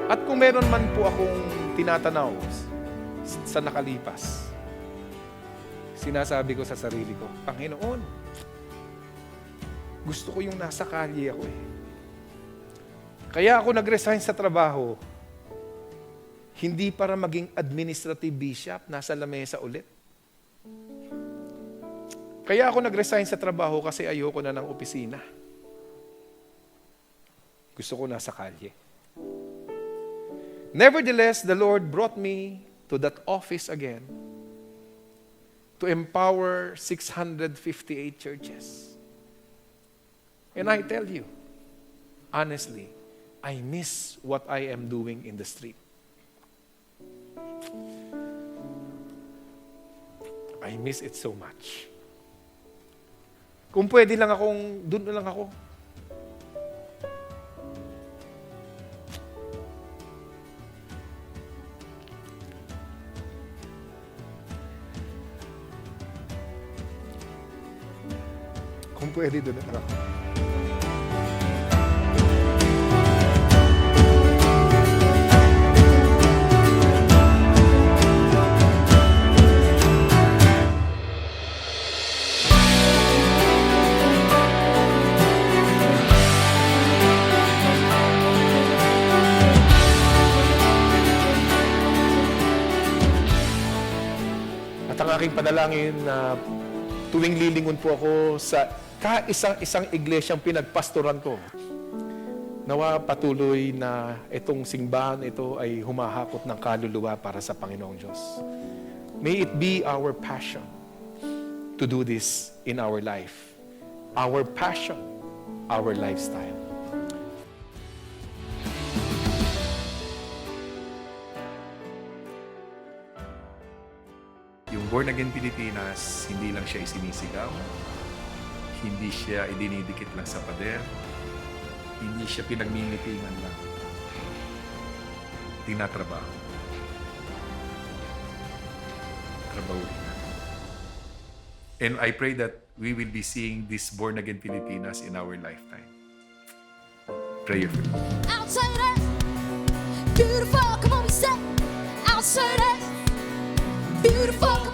At kung meron man po akong tinatanaw sa nakalipas, sinasabi ko sa sarili ko, Panginoon, gusto ko yung nasa kalye ako eh. Kaya ako nag-resign sa trabaho, hindi para maging administrative bishop, nasa lamesa ulit. Kaya ako nag-resign sa trabaho kasi ayoko na ng opisina. Gusto ko nasa kalye. Nevertheless, the Lord brought me to that office again to empower 658 churches. And I tell you, honestly, I miss what I am doing in the street. I miss it so much. Kung pwede lang akong, doon na lang ako. Kung pwede, doon na lang ako. At ang aking panalangin na tuwing lilingon po ako sa kaisang-isang iglesyang pinagpastoran ko, nawa patuloy na itong simbahan ito ay humahakot ng kaluluwa para sa Panginoong Diyos. May it be our passion to do this in our life. Our passion, our lifestyle. Yung Born Again Pilipinas, hindi lang siya isinisigaw, hindi siya idinidikit lang sa pader, hindi siya pinagmimipingan lang. Tinatrabaho. Trabahuin na. And I pray that we will be seeing this Born Again Pilipinas in our lifetime. Prayerfully. Outsiders, beautiful, come on we say, outsiders, beautiful.